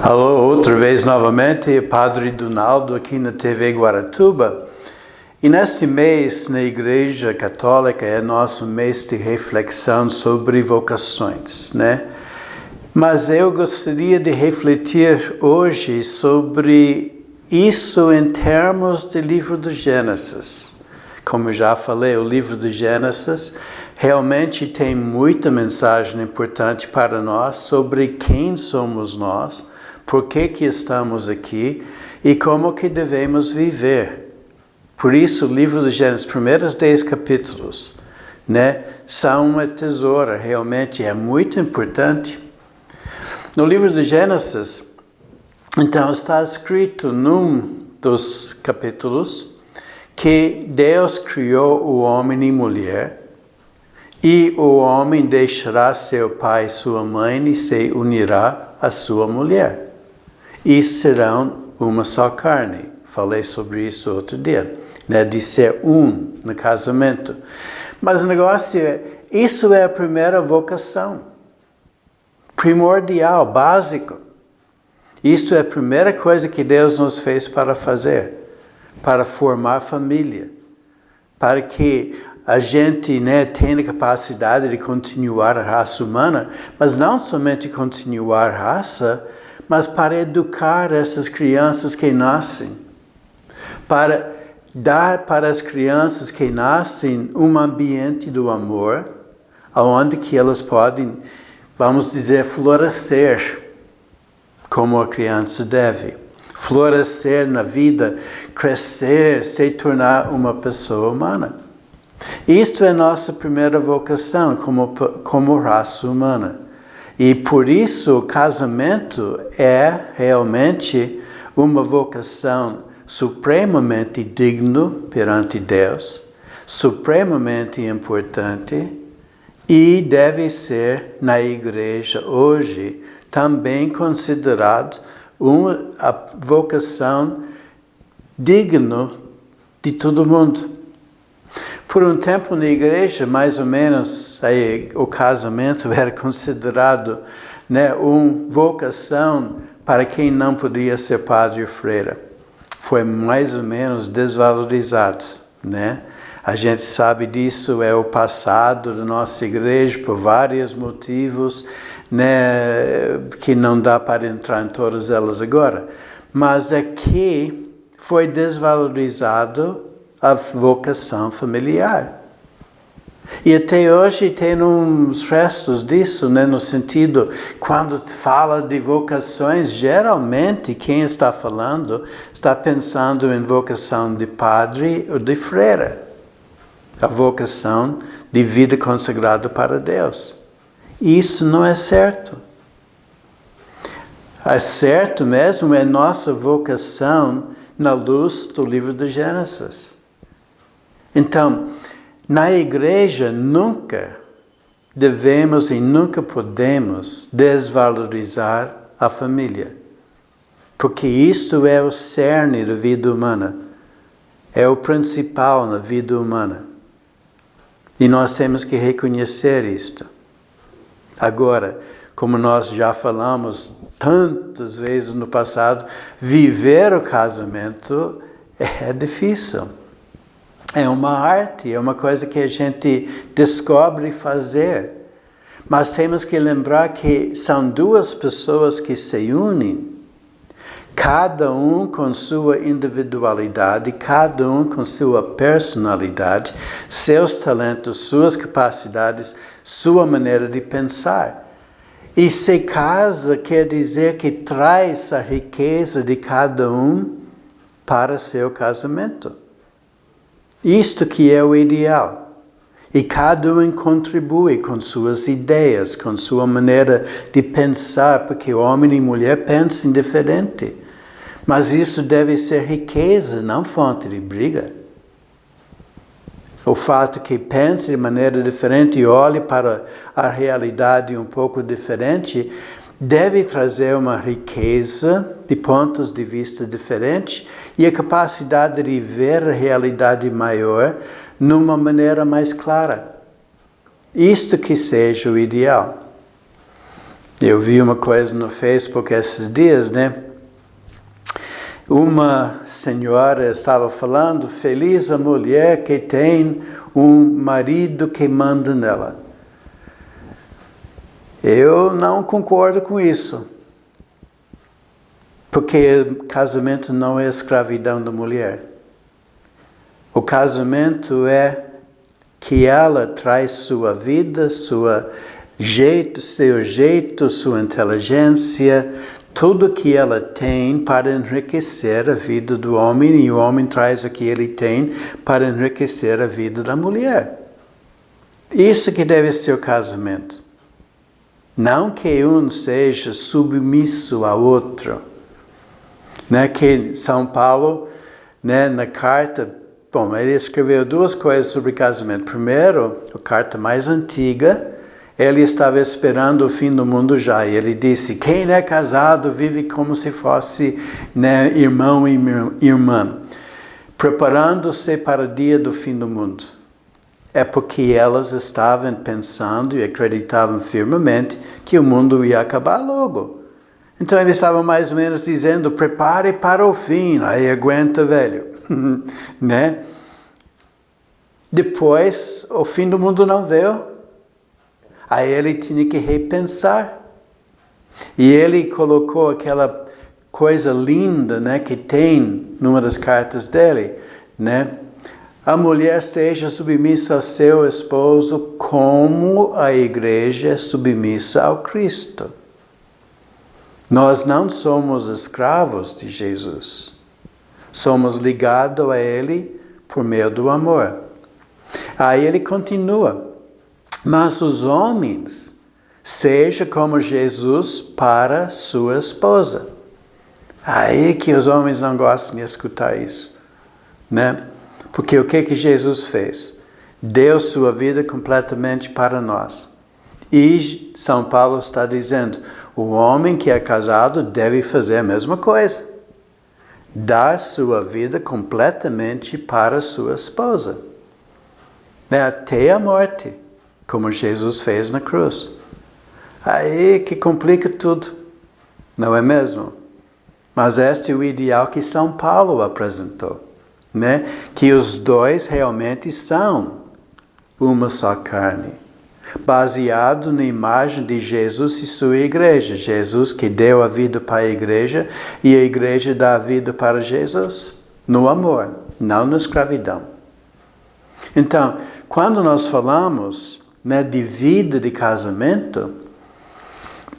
Alô, outra vez novamente, Padre Donaldo aqui na TV Guaratuba. E neste mês, na Igreja Católica, é nosso mês de reflexão sobre vocações, né? Mas eu gostaria de refletir hoje sobre isso em termos do livro do Gênesis. Como eu já falei, o livro do Gênesis realmente tem muita mensagem importante para nós sobre quem somos nós, por que estamos aqui e como que devemos viver. Por isso, o livro do Gênesis, os primeiros 10 capítulos, né, são uma tesoura, realmente é muito importante. No livro do Gênesis, então, está escrito num dos capítulos que Deus criou o homem e mulher, e o homem deixará seu pai e sua mãe e se unirá à sua mulher. E serão uma só carne. Falei sobre isso outro dia, né? De ser um no casamento. Mas o negócio é, isso é a primeira vocação. Primordial, básico. Isto é a primeira coisa que Deus nos fez para fazer. Para formar família. Para que a gente, né, tenha a capacidade de continuar a raça humana, mas não somente continuar a raça, mas para educar essas crianças que nascem, para dar para as crianças que nascem um ambiente do amor, onde que elas podem, vamos dizer, florescer como a criança deve. Florescer na vida, crescer, se tornar uma pessoa humana. Isto é nossa primeira vocação como raça humana. E por isso o casamento é realmente uma vocação supremamente digna perante Deus, supremamente importante e deve ser na igreja hoje também considerado a vocação digna de todo mundo. Por um tempo na igreja, mais ou menos, aí, o casamento era considerado, né, uma vocação para quem não podia ser padre ou freira. Foi mais ou menos desvalorizado, né? A gente sabe disso, é o passado da nossa igreja por vários motivos, né, que não dá para entrar em todas elas agora. Mas aqui foi desvalorizado a vocação familiar. E até hoje tem uns restos disso, né, no sentido, quando fala de vocações, geralmente quem está falando está pensando em vocação de padre ou de freira. A vocação de vida consagrada para Deus. Isso não é certo. É certo mesmo é nossa vocação na luz do livro do Gênesis. Então, na igreja nunca devemos e nunca podemos desvalorizar a família. Porque isto é o cerne da vida humana. É o principal na vida humana. E nós temos que reconhecer isto. Agora, como nós já falamos tantas vezes no passado, viver o casamento é difícil. É uma arte, é uma coisa que a gente descobre fazer. Mas temos que lembrar que são duas pessoas que se unem, cada um com sua individualidade, cada um com sua personalidade, seus talentos, suas capacidades, sua maneira de pensar. E se casa quer dizer que traz a riqueza de cada um para seu casamento. Isto que é o ideal. E cada um contribui com suas ideias, com sua maneira de pensar, porque homem e mulher pensam diferente. Mas isso deve ser riqueza, não fonte de briga. O fato que pense de maneira diferente e olhe para a realidade um pouco diferente, deve trazer uma riqueza de pontos de vista diferentes e a capacidade de ver a realidade maior numa maneira mais clara. Isto que seja o ideal. Eu vi uma coisa no Facebook esses dias, né? Uma senhora estava falando, feliz a mulher que tem um marido que manda nela. Eu não concordo com isso. Porque casamento não é escravidão da mulher. O casamento é que ela traz sua vida, seu jeito, sua inteligência, tudo que ela tem para enriquecer a vida do homem, e o homem traz o que ele tem para enriquecer a vida da mulher. Isso que deve ser o casamento. Não que um seja submisso ao outro. Né? Que São Paulo, né, na carta, bom, ele escreveu duas coisas sobre casamento. Primeiro, a carta mais antiga, ele estava esperando o fim do mundo já. E ele disse, quem é casado vive como se fosse, né, irmão e irmã, preparando-se para o dia do fim do mundo. É porque elas estavam pensando e acreditavam firmemente que o mundo ia acabar logo. Então ele estava mais ou menos dizendo, prepare para o fim, aí aguenta, velho. Né? Depois, o fim do mundo não veio. Aí ele tinha que repensar. E ele colocou aquela coisa linda, né, que tem numa das cartas dele, né? A mulher seja submissa ao seu esposo como a igreja é submissa ao Cristo. Nós não somos escravos de Jesus. Somos ligados a Ele por meio do amor. Aí ele continua. Mas os homens, seja como Jesus para sua esposa. Aí que os homens não gostam de escutar isso, né? Porque o que Jesus fez? Deu sua vida completamente para nós. E São Paulo está dizendo, o homem que é casado deve fazer a mesma coisa. Dar sua vida completamente para sua esposa. Até a morte. Como Jesus fez na cruz. Aí que complica tudo, não é mesmo? Mas este é o ideal que São Paulo apresentou, né? Que os dois realmente são uma só carne, baseado na imagem de Jesus e sua igreja. Jesus que deu a vida para a igreja e a igreja dá a vida para Jesus, no amor, não na escravidão. Então, quando nós falamos, né, de vida de casamento,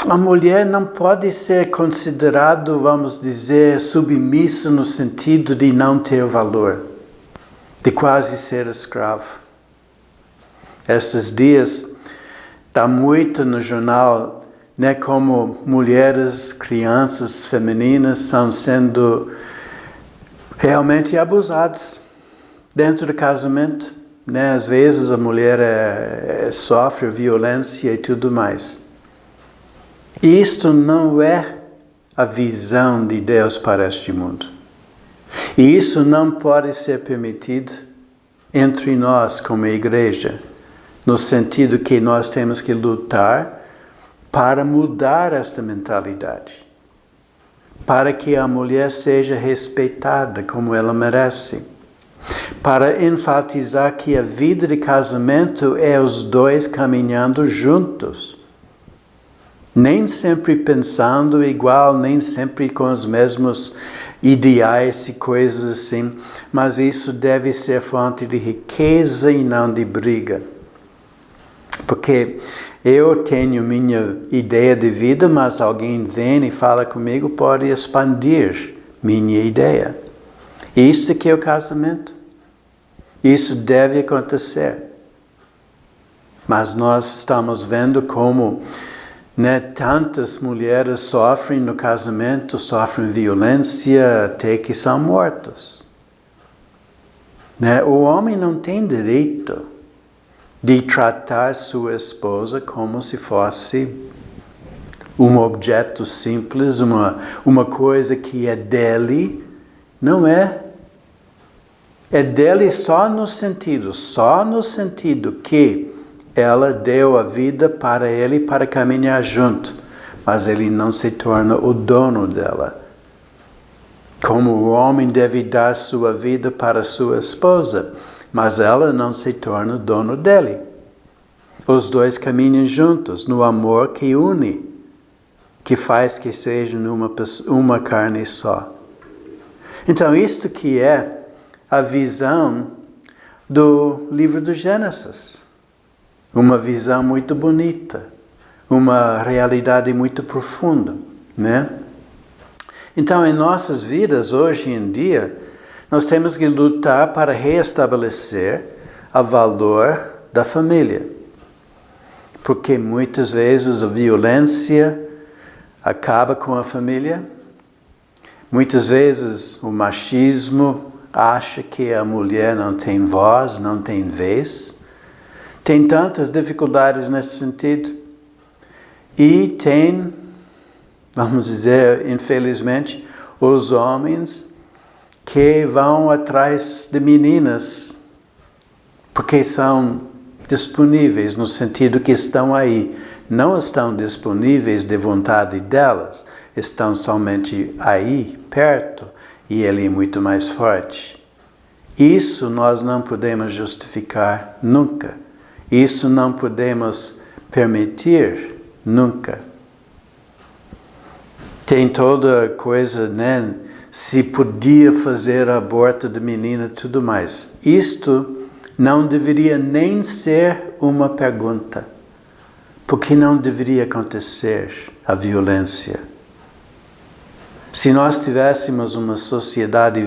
a mulher não pode ser considerada, vamos dizer, submissa no sentido de não ter valor, de quase ser escravo. Esses dias está muito no jornal, né, como mulheres, crianças femininas são sendo realmente abusadas dentro do casamento. Né? Às vezes a mulher sofre violência e tudo mais. Isto não é a visão de Deus para este mundo. E isso não pode ser permitido entre nós como igreja, no sentido que nós temos que lutar para mudar esta mentalidade, para que a mulher seja respeitada como ela merece. Para enfatizar que a vida de casamento é os dois caminhando juntos. Nem sempre pensando igual, nem sempre com os mesmos ideais e coisas assim, mas isso deve ser fonte de riqueza e não de briga. Porque eu tenho minha ideia de vida, mas alguém vem e fala comigo, pode expandir minha ideia. Isso que é o casamento. Isso deve acontecer. Mas nós estamos vendo como, né, tantas mulheres sofrem no casamento, sofrem violência até que são mortos. Né? O homem não tem direito de tratar sua esposa como se fosse um objeto simples, uma coisa que é dele. Não é. É dele só no sentido que ela deu a vida para ele para caminhar junto, mas ele não se torna o dono dela. Como o homem deve dar sua vida para sua esposa, mas ela não se torna o dono dele. Os dois caminham juntos no amor que une, que faz que sejam uma carne só. Então, isto que é a visão do livro do Gênesis. Uma visão muito bonita, uma realidade muito profunda, né? Então, em nossas vidas, hoje em dia, nós temos que lutar para reestabelecer o valor da família. Porque muitas vezes a violência acaba com a família. Muitas vezes o machismo acha que a mulher não tem voz, não tem vez. Tem tantas dificuldades nesse sentido. E tem, vamos dizer, infelizmente, os homens que vão atrás de meninas porque são disponíveis no sentido que estão aí. Não estão disponíveis de vontade delas, estão somente aí, perto, e ele é muito mais forte. Isso nós não podemos justificar nunca. Isso não podemos permitir nunca. Tem toda coisa, né? Se podia fazer aborto de menina e tudo mais. Isto não deveria nem ser uma pergunta. Porque não deveria acontecer a violência. Se nós tivéssemos uma sociedade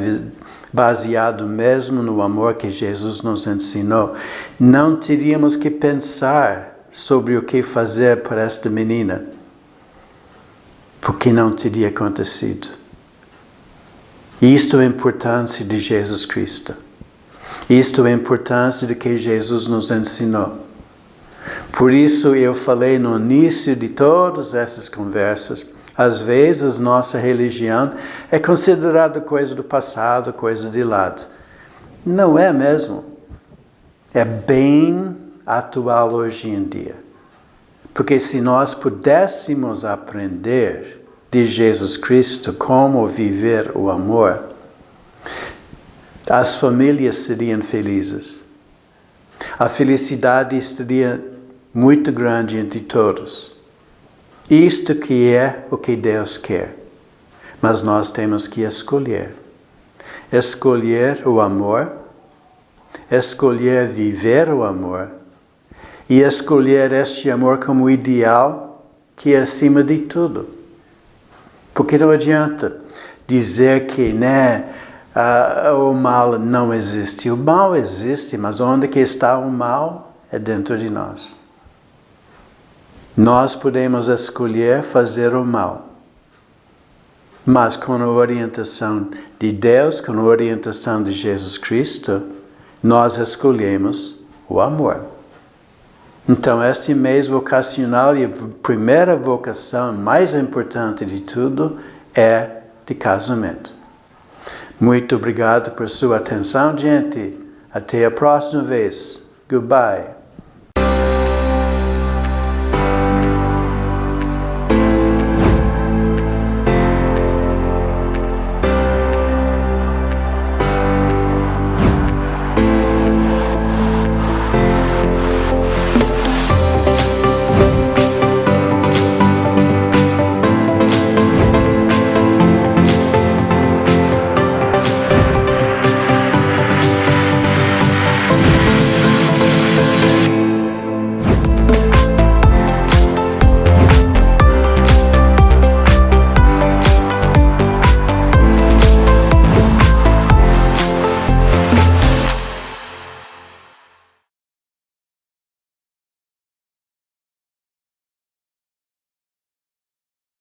baseada mesmo no amor que Jesus nos ensinou, não teríamos que pensar sobre o que fazer para esta menina. Porque não teria acontecido. Isto é a importância de Jesus Cristo. Isto é a importância de que Jesus nos ensinou. Por isso eu falei no início de todas essas conversas, às vezes nossa religião é considerada coisa do passado, coisa de lado. Não é mesmo. É bem atual hoje em dia. Porque se nós pudéssemos aprender de Jesus Cristo como viver o amor, as famílias seriam felizes. A felicidade estaria muito grande entre todos. Isto que é o que Deus quer. Mas nós temos que escolher. Escolher o amor, escolher viver o amor e escolher este amor como ideal que é acima de tudo. Porque não adianta dizer que o mal não existe. O mal existe, mas onde que está o mal é dentro de nós. Nós podemos escolher fazer o mal. Mas com a orientação de Deus, com a orientação de Jesus Cristo, nós escolhemos o amor. Então, este mês vocacional e a primeira vocação mais importante de tudo é de casamento. Muito obrigado por sua atenção, gente. Até a próxima vez. Goodbye.